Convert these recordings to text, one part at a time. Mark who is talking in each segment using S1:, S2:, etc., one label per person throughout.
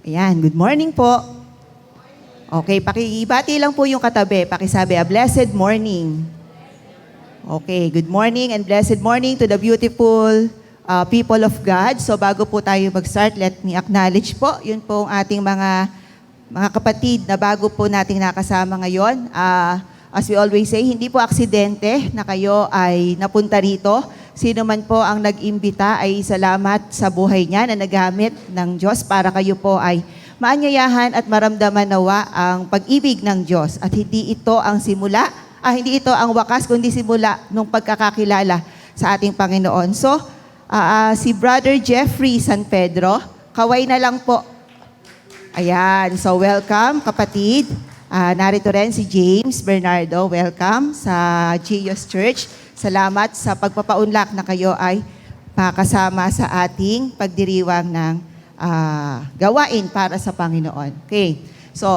S1: Ayan, good morning po. Okay, pakibati lang po yung katabi. Pakisabi, a blessed morning. Okay, good morning and blessed morning to the beautiful people of God. So bago po tayo mag-start, let me acknowledge po, yun po ang ating mga kapatid na bago po nating nakasama ngayon. As we always say, hindi po aksidente na kayo ay napunta rito. Sino man po ang nag-imbita ay salamat sa buhay niya na nagamit ng Diyos para kayo po ay maanyayahan at maramdaman nawa ang pag-ibig ng Diyos. At hindi ito ang hindi ito ang wakas, kundi simula nung pagkakakilala sa ating Panginoon. So, si Brother Jeffrey San Pedro, kaway na lang po. Ayan, so welcome kapatid. Narito rin si James Bernardo, welcome sa Gios Church. Salamat sa pagpapaunlak na kayo ay makasama sa ating pagdiriwang ng gawain para sa Panginoon. Okay, so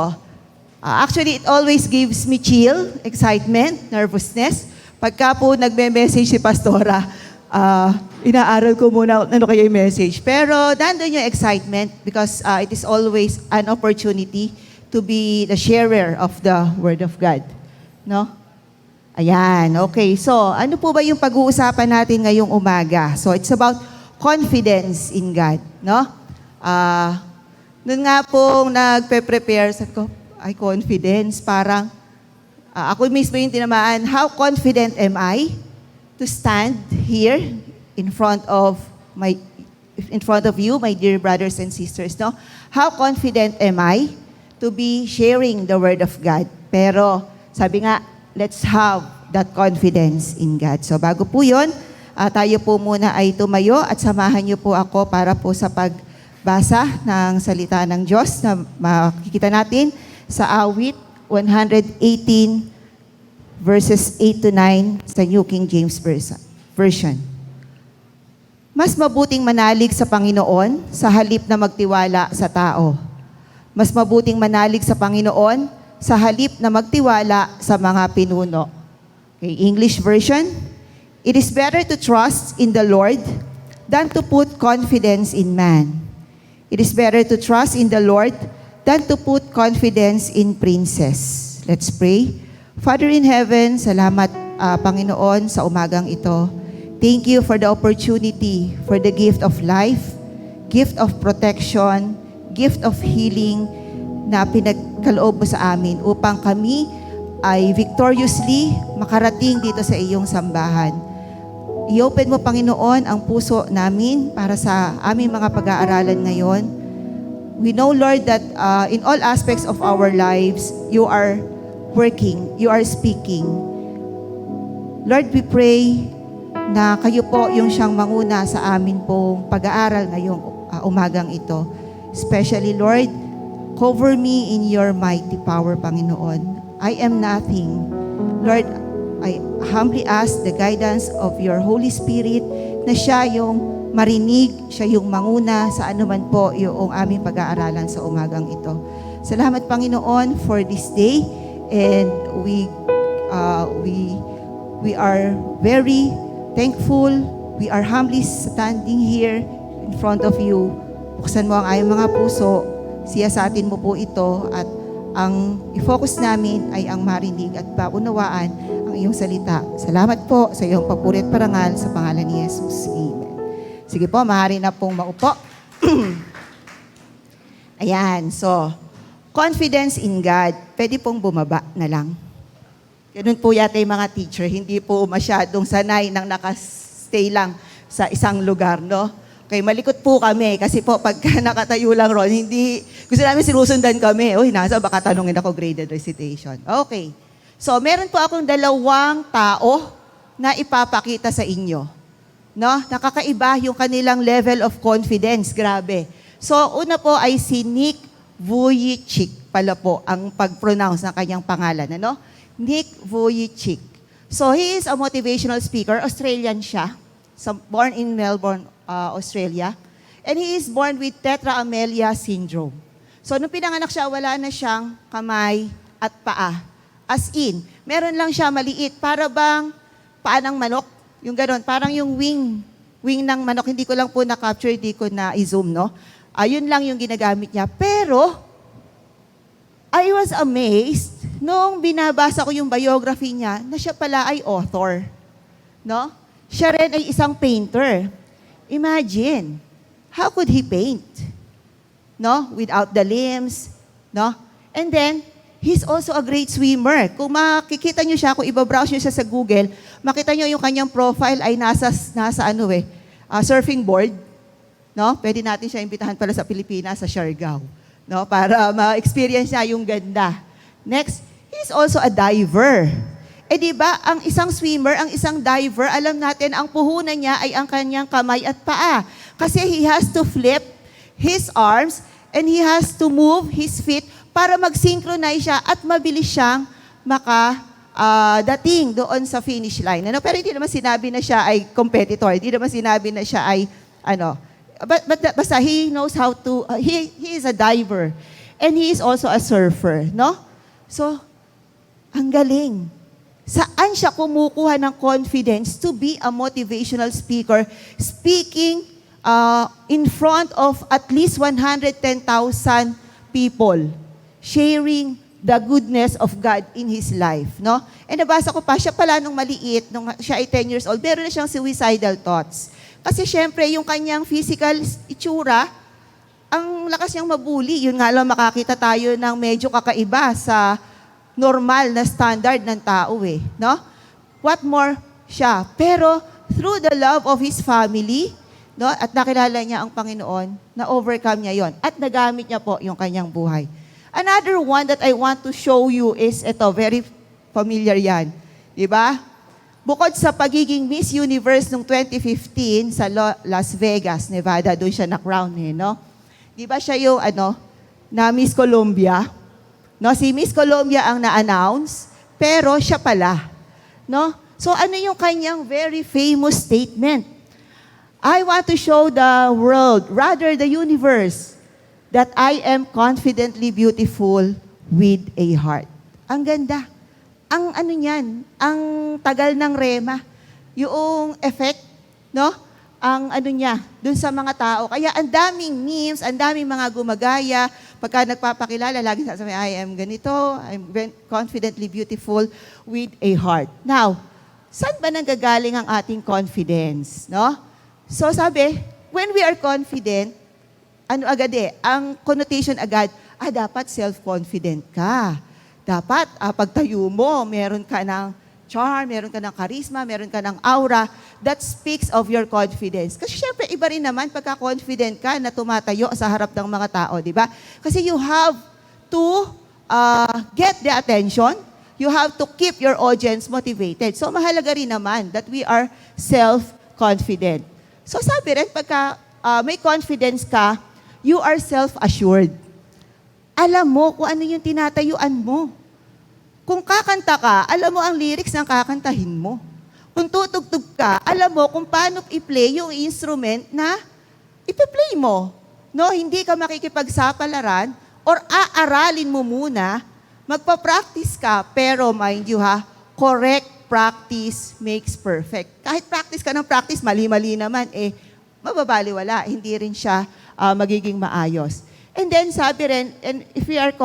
S1: actually it always gives me chill, excitement, nervousness. Pagka po nagme-message si Pastora, inaaral ko muna ano kaya yung message. Pero nandun yung excitement because it is always an opportunity to be the sharer of the Word of God. No? Ayan, okay. So, ano po ba yung pag-uusapan natin ngayong umaga? So, it's about confidence in God, no? Noon nga pong nagpe-prepare, sabi ko, ay confidence, parang, ako mismo yung tinamaan, how confident am I to stand here in front of you, my dear brothers and sisters, no? How confident am I to be sharing the Word of God? Pero, sabi nga, let's have that confidence in God. So bago po yun, tayo po muna ay tumayo at samahan niyo po ako para po sa pagbasa ng salita ng Diyos na makikita natin sa awit 118 verses 8 to 9 sa New King James Version. Mas mabuting manalig sa Panginoon sa halip na magtiwala sa tao. Mas mabuting manalig sa Panginoon sa halip na magtiwala sa mga pinuno. Okay, English version. It is better to trust in the Lord than to put confidence in man. It is better to trust in the Lord than to put confidence in princes. Let's pray. Father in heaven, salamat Panginoon sa umagang ito. Thank you for the opportunity, for the gift of life, gift of protection, gift of healing, na pinagkaloob mo sa amin upang kami ay victoriously makarating dito sa iyong sambahan. I-open mo, Panginoon, ang puso namin para sa aming mga pag-aaralan ngayon. We know, Lord, that in all aspects of our lives, you are working, you are speaking. Lord, we pray na kayo po yung siyang manguna sa amin pong pag-aaral ngayong umagang ito. Especially, Lord, cover me in your mighty power, Panginoon. I am nothing. Lord, I humbly ask the guidance of your Holy Spirit na siya yung marinig, siya yung manguna sa anuman po yung aming pag-aaralan sa umagang ito. Salamat, Panginoon, for this day. And we are very thankful. We are humbly standing here in front of you. Buksan mo ang aming mga puso. Siyasatin mo po ito at ang i-focus namin ay ang marinig at paunawaan ang iyong salita. Salamat po sa iyong papuri at parangal sa pangalan ni Jesus. Amen. Sige po, maaari na pong maupo. Ayan, so, confidence in God. Pwede pong bumaba na lang. Ganun po yata yung mga teacher, hindi po masyadong sanay nang nakastay lang sa isang lugar, no? Okay, malikot po kami kasi po pagka nakatayo lang ron, hindi, gusto namin sinusundan kami. Uy, nasa baka tanungin ako graded recitation. Okay. So, meron po akong dalawang tao na ipapakita sa inyo. No? Nakakaiba yung kanilang level of confidence. Grabe. So, una po ay si Nick Vujicic pala po ang pag-pronounce ng kanyang pangalan. Ano? Nick Vujicic. So, he is a motivational speaker. Australian siya. So, born in Melbourne, Australia. And he is born with tetra amelia syndrome. So, nung pinanganak siya, wala na siyang kamay at paa. As in, meron lang siya maliit. Para bang paa ng manok? Yung gano'n, parang yung wing ng manok. Hindi ko lang po na-capture, hindi ko na i-zoom, no? Ayun lang yung ginagamit niya. Pero, I was amazed nung binabasa ko yung biography niya na siya pala ay author. No? Siya rin ay isang painter. Imagine, how could he paint? No? Without the limbs. No? And then, he's also a great swimmer. Kung makikita niyo siya, kung ibabrowse niyo siya sa Google, makita niyo yung kanyang profile ay nasa surfing board. No? Pwede natin siya imbitahan pala sa Pilipinas, sa Siargao. No? Para ma-experience niya yung ganda. Next, he's also a diver. Eh di ba, ang isang swimmer, ang isang diver, alam natin, ang puhunan niya ay ang kanyang kamay at paa. Kasi he has to flip his arms and he has to move his feet para mag-synchronize siya at mabilis siyang dating doon sa finish line. Ano? Pero hindi naman sinabi na siya ay competitor. Hindi naman sinabi na siya ay, basta he knows how to, he is a diver. And he is also a surfer, no? So, ang galing. Saan siya kumukuha ng confidence to be a motivational speaker, speaking in front of at least 110,000 people, sharing the goodness of God in his life, no? And nabasa ko pa, siya pala nung maliit, nung siya ay 10 years old, meron na siyang suicidal thoughts. Kasi syempre, yung kanyang physical itsura, ang lakas niyang mabuli. Yun nga lang, makakita tayo ng medyo kakaiba sa normal na standard ng tao eh. No? What more siya? Pero, through the love of his family, no, at nakilala niya ang Panginoon, na-overcome niya yon at nagamit niya po yung kanyang buhay. Another one that I want to show you is ito, very familiar yan. Diba? Bukod sa pagiging Miss Universe noong 2015 sa Las Vegas, Nevada, doon siya na-crown eh, no? Di ba siya yung, na Miss Colombia? No, si Miss Colombia ang na-announce, pero siya pala, no? So ano yung kanyang very famous statement? I want to show the world, rather the universe, that I am confidently beautiful with a heart. Ang ganda. Ang niyan, ang tagal ng rema, yung effect, no? Ang niya, dun sa mga tao. Kaya ang daming memes, ang daming mga gumagaya, pagka nagpapakilala, lagi sasabi, I am ganito, I'm confidently beautiful with a heart. Now, saan ba nanggagaling ang ating confidence, no? So sabi, when we are confident, ang connotation agad, dapat self-confident ka. Dapat, pagtayo mo, meron ka ng charm, meron ka ng charisma, meron ka ng aura that speaks of your confidence. Kasi syempre, iba rin naman pagka-confident ka na tumatayo sa harap ng mga tao, di ba? Kasi you have to get the attention. You have to keep your audience motivated. So, mahalaga rin naman that we are self-confident. So, sabi rin, pagka may confidence ka, you are self-assured. Alam mo kung ano yung tinatayuan mo. Kung kakanta ka, alam mo ang lyrics ng kakantahin mo. Kung tutugtog ka, alam mo kung paano i-play yung instrument na ipi-play mo. No, hindi ka makikipagsapalaran or aaralin mo muna, magpa-practice ka, pero mind you correct practice makes perfect. Kahit practice ka ng practice, mali-mali naman, mababaliwala, hindi rin siya magiging maayos. And then sabi rin, and if we are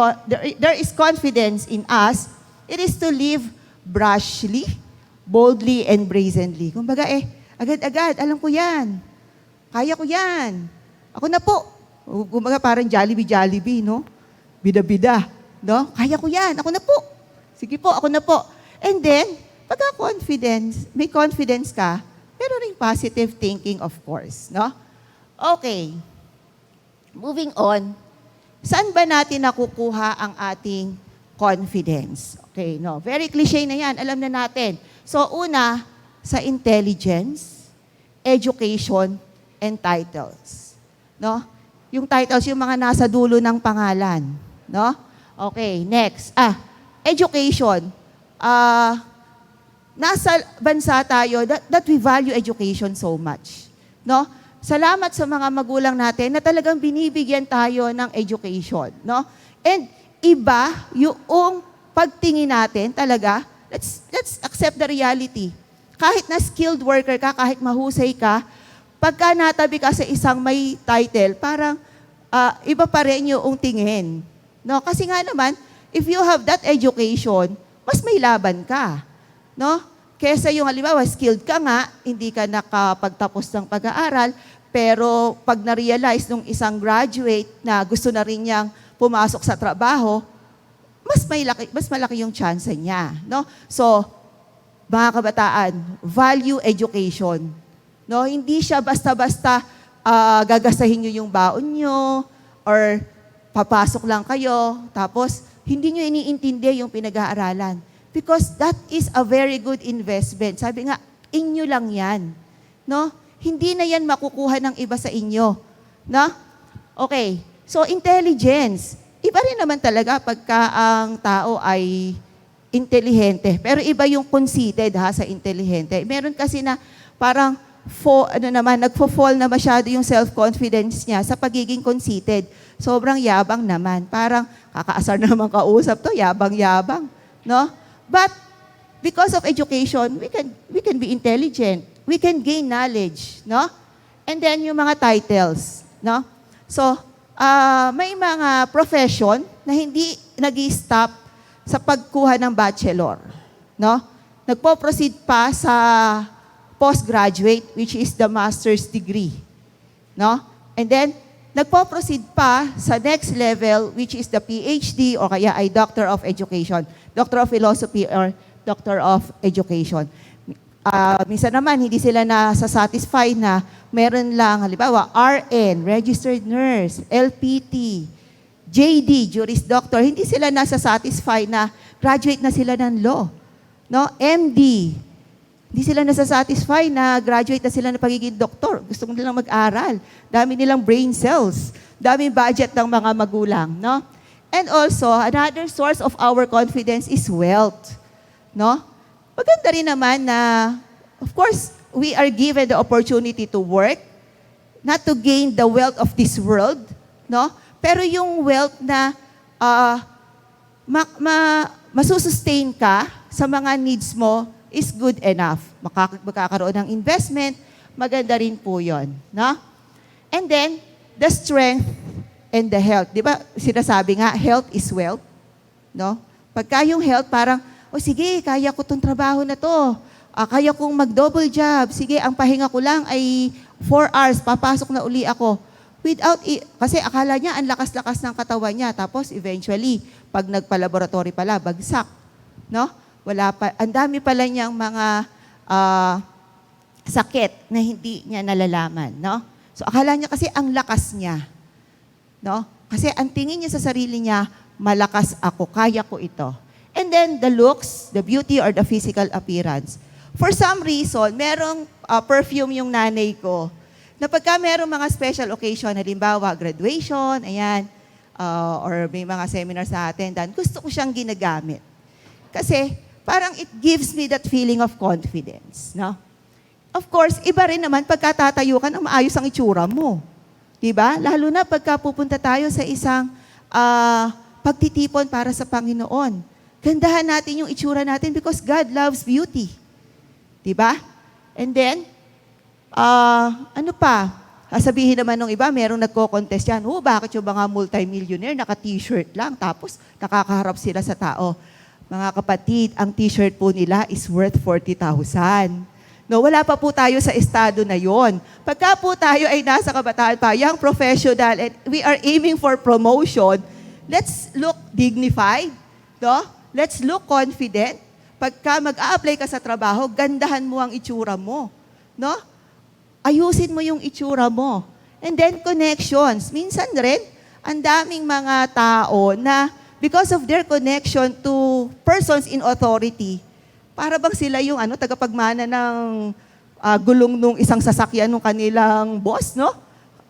S1: there is confidence in us, it is to live brashly, boldly, and brazenly. Kumbaga agad-agad, alam ko yan. Kaya ko yan. Ako na po. Kumbaga parang Jollibee, no? Bida-bida, no? Kaya ko yan. Ako na po. Sige po, ako na po. And then, pagka-confidence, may confidence ka, pero rin positive thinking, of course, no? Okay. Moving on. Saan ba natin nakukuha ang ating confidence? Okay, no? Very cliche na yan. Alam na natin. So, una, sa intelligence, education, and titles. No? Yung titles, yung mga nasa dulo ng pangalan. No? Okay, next. Education. Nasa bansa tayo that we value education so much. No? Salamat sa mga magulang natin na talagang binibigyan tayo ng education. No? And iba yung pagtingin natin talaga, let's accept the reality. Kahit na skilled worker ka, kahit mahusay ka, pagka natabi ka sa isang may title, parang iba pa rin yung tingin. No? Kasi nga naman, if you have that education, mas may laban ka. No? Kesa yung halimbawa, skilled ka nga, hindi ka nakapagtapos ng pag-aaral, pero pag na-realize nung isang graduate na gusto na rin niyang pumasok sa trabaho, mas malaki yung chance niya. No? So, mga kabataan, value education. No? Hindi siya basta-basta gagasahin nyo yung baon nyo or papasok lang kayo, tapos hindi nyo iniintindi yung pinag-aaralan. Because that is a very good investment. Sabi nga, inyo lang yan. No? Hindi na yan makukuha ng iba sa inyo. No? Okay. So, intelligence. Iba rin naman talaga pagka ang tao ay intelihente. Pero iba yung conceited sa intelihente. Meron kasi na parang nagfo-fall na masyado yung self-confidence niya sa pagiging conceited. Sobrang yabang naman. Parang kakaasar naman kausap to, yabang-yabang. No? But because of education, we can be intelligent. We can gain knowledge, no? And then yung mga titles, no? So, may mga profession na hindi nag-i-stop sa pagkuha ng bachelor, no? Nagpo-proceed pa sa postgraduate, which is the master's degree, no? And then nagpo-proceed pa sa next level, which is the PhD o kaya ay Doctor of Education, Doctor of Philosophy or Doctor of Education. Minsan naman, hindi sila satisfy na meron lang, halimbawa, RN, Registered Nurse, LPT, JD, Juris Doctor. Hindi sila satisfy na graduate na sila ng law. No? MD, hindi sila satisfy na graduate na sila ng pagiging doktor. Gusto nilang mag-aral. Dami nilang brain cells. Dami budget ng mga magulang. No? And also, another source of our confidence is wealth. No? Maganda rin naman na, of course, we are given the opportunity to work, not to gain the wealth of this world, no? Pero yung wealth na masusustain ka sa mga needs mo is good enough. Makakaroon ng investment, maganda rin po yun, no? And then, the strength and the health. Di ba, sinasabi nga, health is wealth, no? Pagka yung health, parang, sige, kaya ko tong trabaho na to. Kaya kong mag-double job. Sige, ang pahinga ko lang ay 4 hours, papasok na uli ako. Kasi akala niya, ang lakas-lakas ng katawan niya. Tapos eventually, pag nagpa-laboratory pala, bagsak. No? Ang dami pala niyang mga sakit na hindi niya nalalaman. No? So akala niya kasi ang lakas niya. No? Kasi ang tingin niya sa sarili niya, malakas ako, kaya ko ito. And then the looks, the beauty, or the physical appearance. For some reason, merong perfume yung nanay ko na pagka merong mga special occasion, halimbawa graduation, ayan, or may mga seminar sa attendant, gusto ko siyang ginagamit. Kasi parang it gives me that feeling of confidence. No? Of course, iba rin naman pagka tatayo ka ng maayos ang itsura mo. Diba? Lalo na pagka pupunta tayo sa isang pagtitipon para sa Panginoon. Gandahan natin yung itsura natin because God loves beauty. Diba? And then, ano pa? Sabihin naman ng iba, merong nagko-contest yan, bakit yung mga multi-millionaire naka-t-shirt lang, tapos nakakaharap sila sa tao. Mga kapatid, ang t-shirt po nila is worth 40,000. No, wala pa po tayo sa estado na yon. Pagka po tayo ay nasa kabataan pa, young professional, and we are aiming for promotion, let's look dignified, no? Let's look confident. Pagka mag-a-apply ka sa trabaho, gandahan mo ang itsura mo. No? Ayusin mo yung itsura mo. And then connections. Minsan rin, ang daming mga tao na because of their connection to persons in authority, para bang sila yung tagapagmana ng gulong nung isang sasakyan ng kanilang boss, no?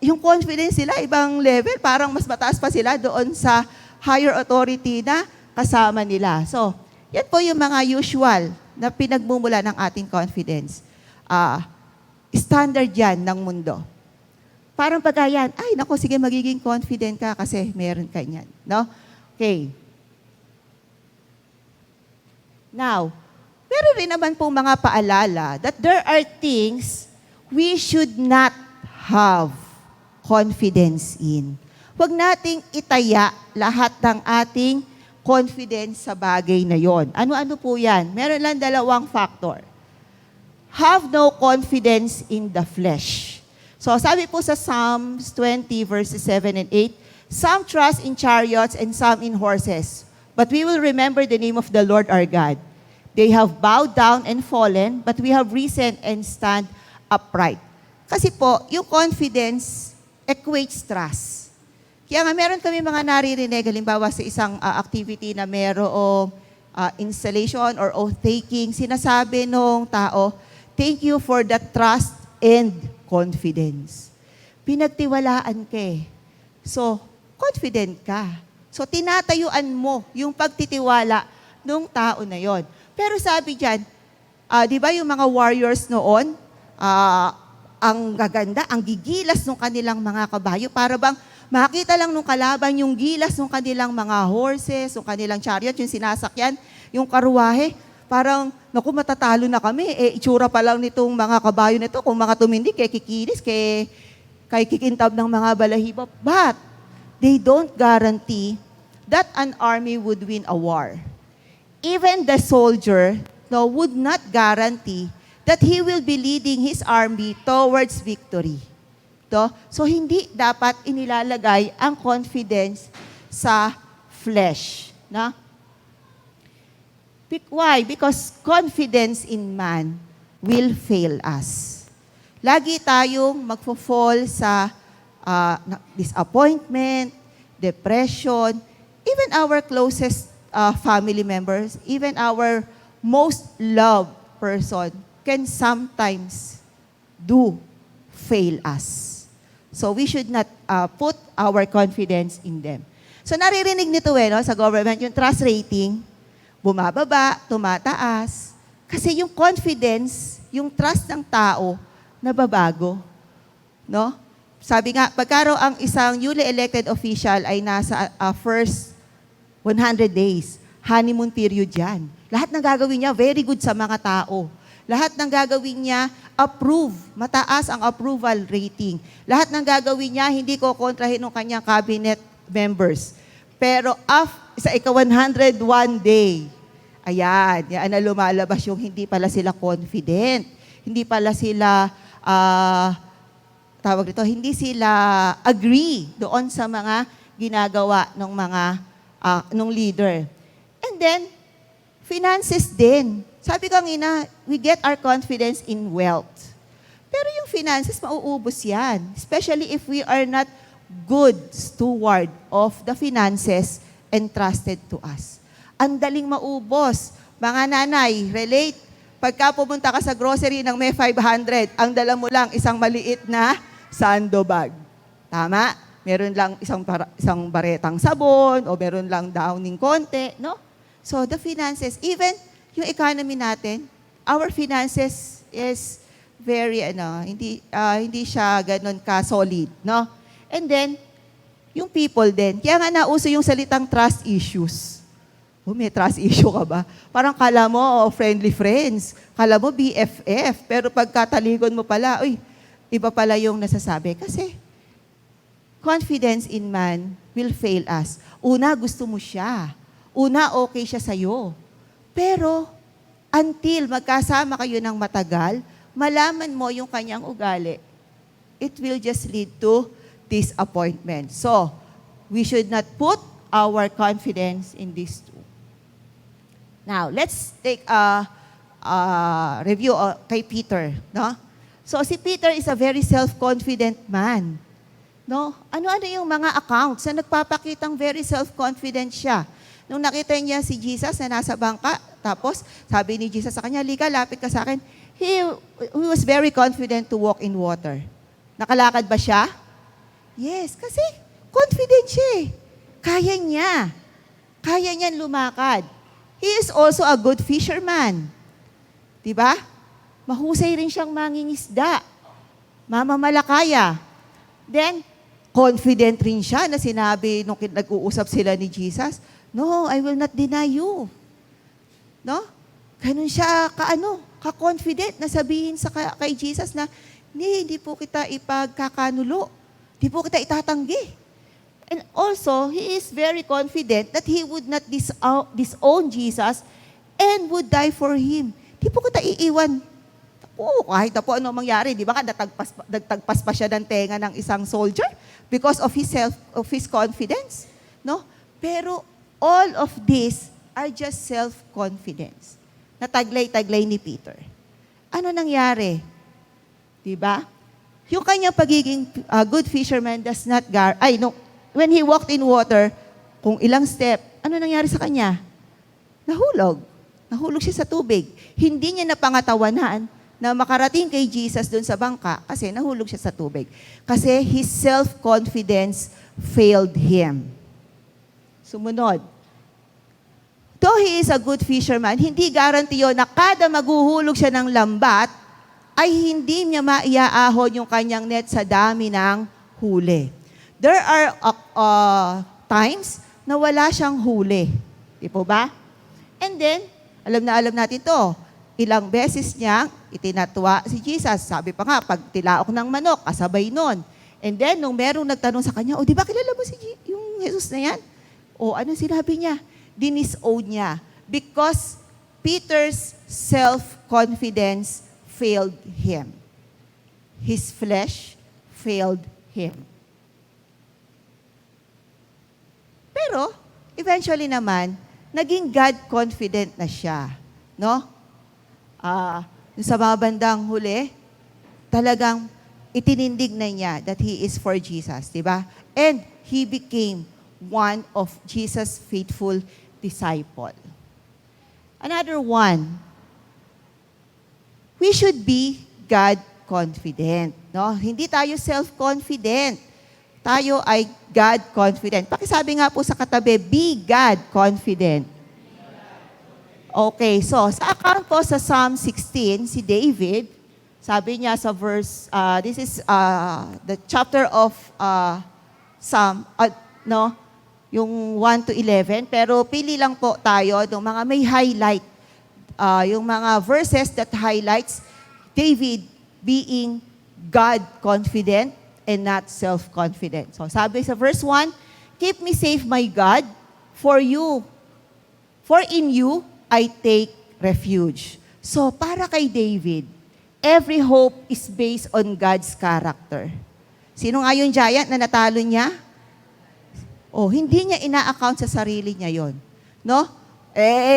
S1: Yung confidence sila, ibang level, parang mas mataas pa sila doon sa higher authority na kasama nila. So, yan po yung mga usual na pinagmumula ng ating confidence. Standard yan ng mundo. Parang pagka yan, sige, magiging confident ka kasi meron ka yan. No? Okay. Now, meron rin naman pong mga paalala that there are things we should not have confidence in. Huwag nating itaya lahat ng ating confidence sa bagay na yon. Ano-ano po yan? Meron lang dalawang factor. Have no confidence in the flesh. So sabi po sa Psalms 20 verses 7 and 8, some trust in chariots and some in horses, but we will remember the name of the Lord our God. They have bowed down and fallen, but we have risen and stand upright. Kasi po, yung confidence equates trust. Kaya nga meron kami mga naririnig, halimbawa sa isang activity na merong installation or oath-taking, sinasabi nung tao, thank you for the trust and confidence. Pinagtiwalaan ka eh. So, confident ka. So, tinatayuan mo yung pagtitiwala nung tao na yon. Pero sabi dyan, di ba yung mga warriors noon, ang gaganda, ang gigilas ng kanilang mga kabayo, para bang makita lang nung kalaban yung gilas ng kanilang mga horses, yung kanilang chariot, yung sinasakyan, yung karuwahe, parang, naku, matatalo na kami. Itsura pa lang nitong mga kabayo nito, kung mga tumindi, kay kikilis, kay kikintab ng mga balahibo. But, they don't guarantee that an army would win a war. Even the soldier would not guarantee that he will be leading his army towards victory. So, hindi dapat inilalagay ang confidence sa flesh. No? Why? Because confidence in man will fail us. Lagi tayong magfo-fall sa disappointment, depression, even our closest family members, even our most loved person can sometimes fail us. So we should not put our confidence in them. So naririnig nito sa government, yung trust rating, bumababa, tumataas. Kasi yung confidence, yung trust ng tao, nababago. No? Sabi nga, pagka raw ang isang newly elected official ay nasa first 100 days, honeymoon period yan. Lahat ng gagawin niya, very good sa mga tao. Lahat ng gagawin niya, approve. Mataas ang approval rating. Lahat ng gagawin niya, hindi ko kontrahin ng kanyang cabinet members. Pero sa ika-101 day, ayan, yan na lumalabas yung hindi pala sila confident. Hindi pala sila, hindi sila agree doon sa mga ginagawa ng mga, nung leader. And then, finances din. Sabi ko ngina, we get our confidence in wealth. Pero yung finances, mauubos yan. Especially if we are not good steward of the finances entrusted to us. Ang daling maubos. Mga nanay, relate. Pagka pumunta ka sa grocery ng may 500, ang dala mo lang isang maliit na sandobag. Tama? Meron lang isang baretang sabon o meron lang downing konti, no? So the finances, even yung economy natin, our finances is very, hindi siya ganun ka-solid, no? And then, yung people din. Kaya nga nauso yung salitang trust issues. May trust issue ka ba? Parang kala mo, friendly friends. Kala mo, BFF. Pero pagkataligon mo pala, iba pala yung nasasabi. Kasi, confidence in man will fail us. Una, gusto mo siya. Una, okay siya sa'yo. Pero, until magkasama kayo ng matagal, malaman mo yung kanyang ugali, it will just lead to disappointment. So, we should not put our confidence in these two. Now, let's take a review kay Peter. No? So, si Peter is a very self-confident man. No? Ano-ano yung mga accounts na nagpapakitang very self-confident siya? Nung nakita niya si Jesus na nasa bangka, tapos sabi ni Jesus sa kanya, "Lika, lapit ka sa akin." He was very confident to walk in water. Nakalakad ba siya? Yes, kasi confident siya eh. Kaya niya. Kaya niyan lumakad. He is also a good fisherman. Diba? Mahusay rin siyang mangingisda. Mamamalakaya. Then, confident rin siya na sinabi nung nag-uusap sila ni Jesus, "No, I will not deny you." No? Ganun siya ka-confident na sabihin kay Jesus na, hindi po kita ipagkakanulo. Hindi po kita itatanggi. And also, he is very confident that he would not disown Jesus and would die for him. Di po ko iiwan. Oo, kahit na po ano mangyari, di ba? Nagtagpas pa siya ng tenga ng isang soldier because of his confidence. No? Pero all of this are just self-confidence. Nataglay-taglay ni Peter. Ano nangyari? Di ba? Yung kanyang pagiging good fisherman does not when he walked in water, kung ilang step, ano nangyari sa kanya? Nahulog. Nahulog siya sa tubig. Hindi niya napangatawanan na makarating kay Jesus doon sa bangka kasi nahulog siya sa tubig. Kasi his self-confidence failed him. Sumunod. Though he is a good fisherman, hindi guarantee yun na kada maghuhulog siya ng lambat, ay hindi niya maiaahon yung kanyang net sa dami ng huli. There are times na wala siyang huli. Di po ba? And then, alam natin to. Ilang beses niyang itinatwa si Jesus. Sabi pa nga, pag tilaok ng manok, kasabay nun. And then, nung merong nagtanong sa kanya, di ba kilala mo yung Jesus na yan? Ano sinabi niya? Dinisown niya. Because Peter's self-confidence failed him. His flesh failed him. Pero, eventually naman, naging God-confident na siya. No? Sa mga bandang huli, talagang itinindig na niya that he is for Jesus. Diba? And he became one of Jesus' faithful disciple. Another one, we should be God-confident. No? Hindi tayo self-confident. Tayo ay God-confident. Pakisabi nga po sa katabi, be God-confident. Okay, so sa account po sa Psalm 16, si David, sabi niya sa verse, this is the chapter of Psalm, yung 1 to 11, pero pili lang po tayo ng mga may highlight, yung mga verses that highlights David being God-confident and not self-confident. So sabi sa verse 1, keep me safe, my God, for in you I take refuge. So para kay David, every hope is based on God's character. Sino nga yung giant na natalo niya? Hindi niya ina-account sa sarili niya yon. No?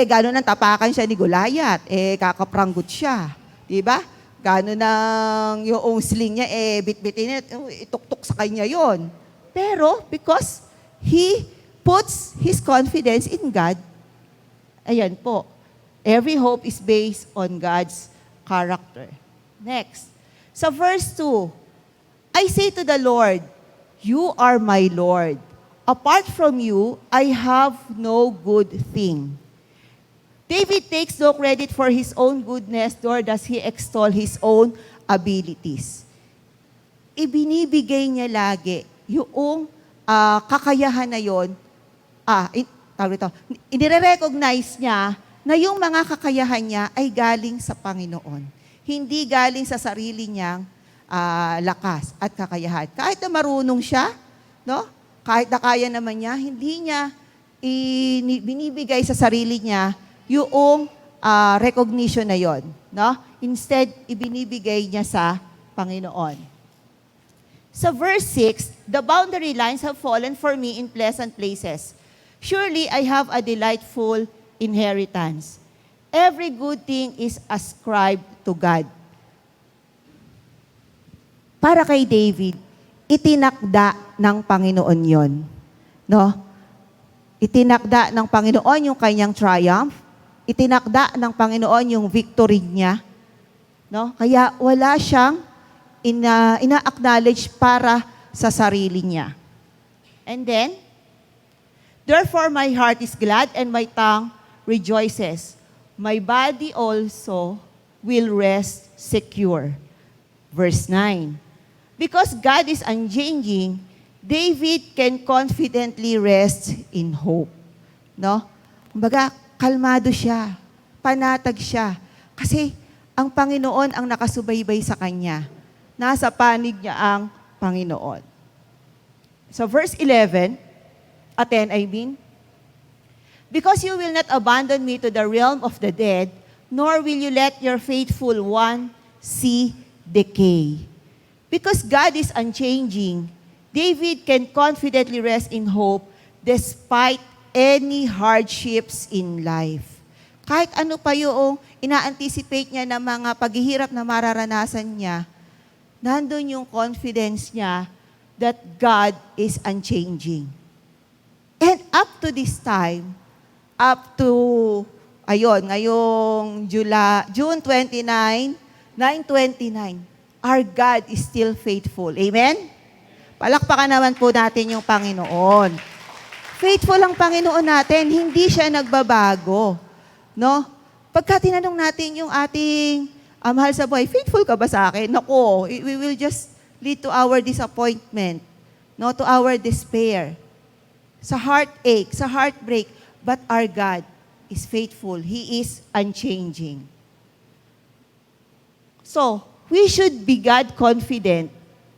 S1: Gano'n ang tapakan siya ni Goliath. Kakapranggot siya. Diba? Gano'n ang yung sling niya, bit-bitin niya, ituktok sa kanya yon. Pero, because he puts his confidence in God, ayan po, every hope is based on God's character. Next, sa verse 2, I say to the Lord, you are my Lord. Apart from you, I have no good thing. David takes no credit for his own goodness, nor does he extol his own abilities. Ibinibigay niya lagi yung kakayahan na yon. Inire-recognize niya na yung mga kakayahan niya ay galing sa Panginoon. Hindi galing sa sarili niyang lakas at kakayahan. Kahit na marunong siya, no? Kahit na kaya naman niya, hindi niya binibigay sa sarili niya yung recognition na yon, no? Instead, ibinibigay niya sa Panginoon. Sa verse 6, the boundary lines have fallen for me in pleasant places. Surely I have a delightful inheritance. Every good thing is ascribed to God. Para kay David, itinakda ng Panginoon yon, no? Itinakda ng Panginoon yung kanyang triumph. Itinakda ng Panginoon yung victory niya. No? Kaya wala siyang ina-acknowledge para sa sarili niya. And then, therefore my heart is glad and my tongue rejoices. My body also will rest secure. Verse 9. Because God is unchanging, David can confidently rest in hope. No? Kumbaga, kalmado siya, panatag siya. Kasi ang Panginoon ang nakasubaybay sa kanya. Nasa panig niya ang Panginoon. So verse 11, 10 I mean, because you will not abandon me to the realm of the dead, nor will you let your faithful one see decay. Because God is unchanging, David can confidently rest in hope despite any hardships in life. Kahit ano pa yung ina-anticipate niya na mga paghihirap na mararanasan niya, nandun yung confidence niya that God is unchanging. And up to this time, up to, ngayong June 29, 9:29, our God is still faithful. Amen? Palakpakan naman po natin yung Panginoon. Faithful ang Panginoon natin, hindi siya nagbabago. No? Pagka tinanong natin yung ating mahal sa buhay, faithful ka ba sa akin? Naku, we will just lead to our disappointment, no, to our despair, sa heartache, sa heartbreak. But our God is faithful. He is unchanging. So, we should be God confident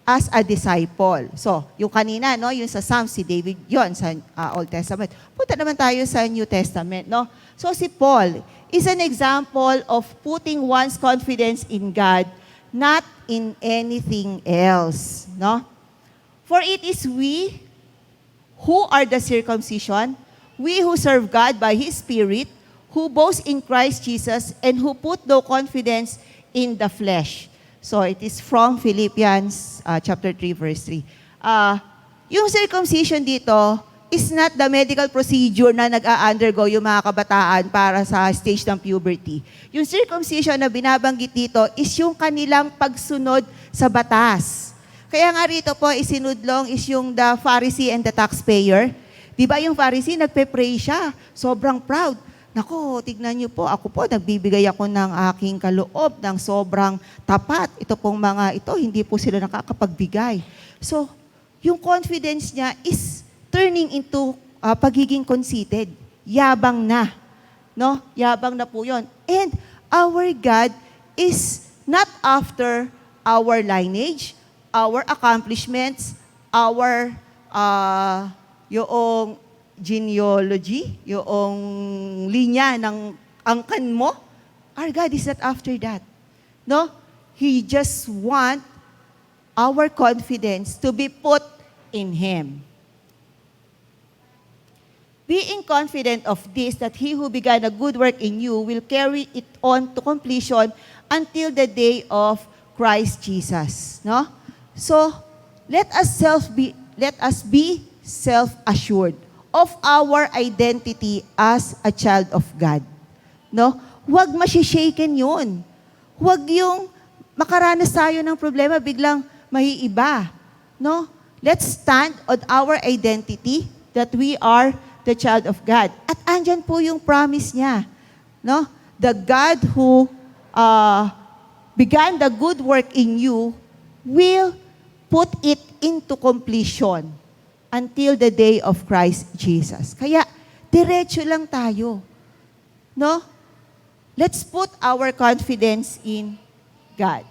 S1: as a disciple. So, yung kanina, no, yung sa Psalms, si David, yon sa Old Testament. Punta naman tayo sa New Testament, no? So, si Paul is an example of putting one's confidence in God, not in anything else, no? For it is we who are the circumcision, we who serve God by His Spirit, who boast in Christ Jesus, and who put no confidence in the flesh. So, it is from Philippians chapter 3, verse 3. Yung circumcision dito is not the medical procedure na nag-a-undergo yung mga kabataan para sa stage ng puberty. Yung circumcision na binabanggit dito is yung kanilang pagsunod sa batas. Kaya nga rito po, isinudlong is yung the Pharisee and the taxpayer. Di ba yung Pharisee, nagpe-pray siya. Sobrang proud. Nako, tignan niyo po, ako po, nagbibigay ako ng aking kaloob, ng sobrang tapat. Ito pong mga ito, hindi po sila nakakapagbigay. So, yung confidence niya is turning into pagiging conceited. Yabang na. No? Yabang na po yun. And our God is not after our lineage, our accomplishments, our yung genealogy, yung linya ng angkan mo. Our God is not after that. No? He just want our confidence to be put in Him. Being confident of this, that He who began a good work in you will carry it on to completion until the day of Christ Jesus. No? So, let us be self-assured of our identity as a child of God. No? Huwag masishaken yun. Huwag yung makaranas tayo ng problema, biglang maiiba. No? Let's stand on our identity that we are the child of God. At andyan po yung promise niya. No? The God who began the good work in you will put it into completion until the day of Christ Jesus. Kaya, diretso lang tayo. No? Let's put our confidence in God.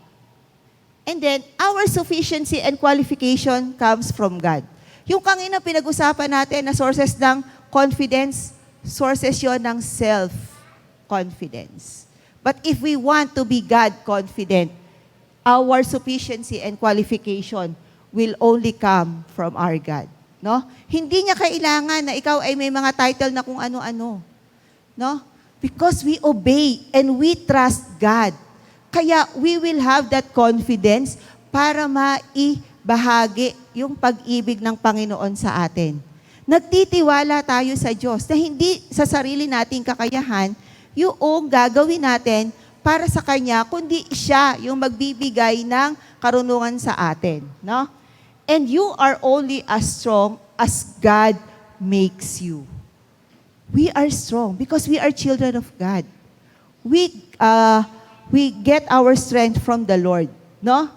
S1: And then, our sufficiency and qualification comes from God. Yung kanina pinag-usapan natin na sources ng confidence, sources yon ng self-confidence. But if we want to be God-confident, our sufficiency and qualification will only come from our God. No? Hindi niya kailangan na ikaw ay may mga title na kung ano-ano. No? Because we obey and we trust God. Kaya we will have that confidence para maibahagi yung pag-ibig ng Panginoon sa atin. Nagtitiwala tayo sa Diyos na hindi sa sarili nating kakayahan yung gagawin natin para sa Kanya, kundi siya yung magbibigay ng karunungan sa atin. No? And you are only as strong as God makes you. We are strong because we are children of God. We get our strength from the Lord. No?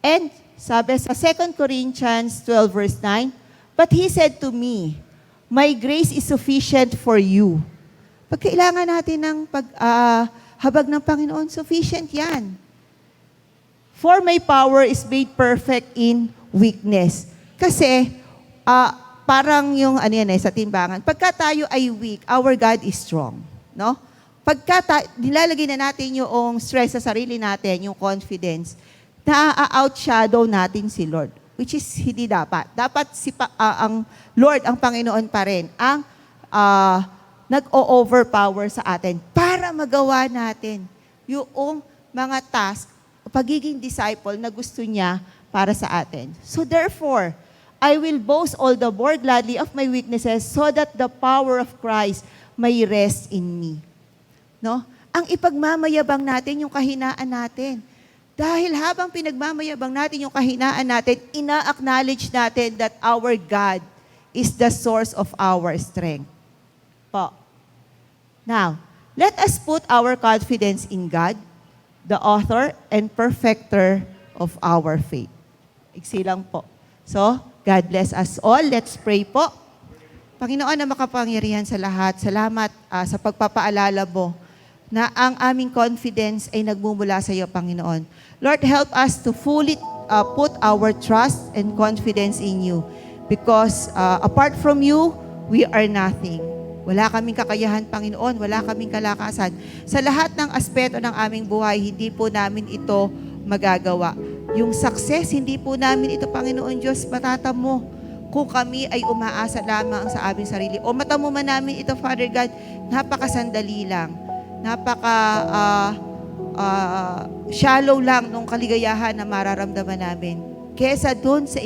S1: And sabi sa 2 Corinthians 12 verse 9, but He said to me, my grace is sufficient for you. Pag kailangan natin ng habag ng Panginoon, sufficient yan. For my power is made perfect in weakness. Kasi, parang yung, ano yan sa timbangan, pagka tayo ay weak, our God is strong. No? Pagka nilalagay na natin yung stress sa sarili natin, yung confidence, na-outshadow natin si Lord. Which is, hindi dapat. Dapat ang Lord, ang Panginoon pa rin, ang nag-o-overpower sa atin para magawa natin yung mga task, pagiging disciple na gusto niya para sa atin. So therefore, I will boast all the more gladly of my weaknesses so that the power of Christ may rest in me. No? Ang ipagmamayabang natin yung kahinaan natin. Dahil habang pinagmamayabang natin yung kahinaan natin, ina-acknowledge natin that our God is the source of our strength. Po. Now, let us put our confidence in God, the author and perfecter of our faith. Iksi lang po. So, God bless us all. Let's pray po. Panginoon na makapangyarihan sa lahat, salamat sa pagpapaalala mo na ang aming confidence ay nagmumula sa iyo, Panginoon. Lord, help us to fully put our trust and confidence in you because apart from you, we are nothing. Wala kaming kakayahan, Panginoon. Wala kaming kalakasan. Sa lahat ng aspeto ng aming buhay, hindi po namin ito magagawa. Yung success, hindi po namin ito, Panginoon Diyos, matatamo kung kami ay umaasa lamang sa aming sarili. O matamo man namin ito, Father God, napakasandali lang. Shallow lang nung kaligayahan na mararamdaman namin. Kesa dun sa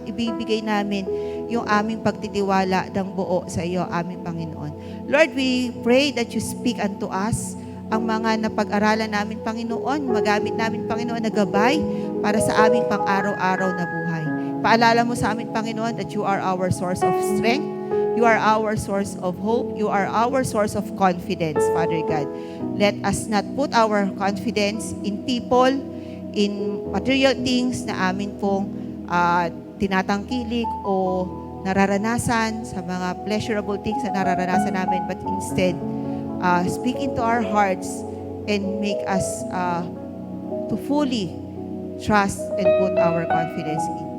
S1: ibibigay namin yung aming pagtitiwala ng buo sa iyo, aming Panginoon. Lord, we pray that you speak unto us ang mga napag-aralan namin, Panginoon, magamit namin, Panginoon, na gabay para sa aming pang-araw-araw na buhay. Paalala mo sa amin, Panginoon, that you are our source of strength, you are our source of hope, you are our source of confidence, Father God. Let us not put our confidence in people, in material things na amin pong tinatangkilik o nararanasan sa mga pleasurable things na nararanasan namin, but instead, speak into our hearts and make us to fully trust and put our confidence in you.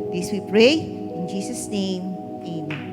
S1: This we pray in Jesus' name. Amen.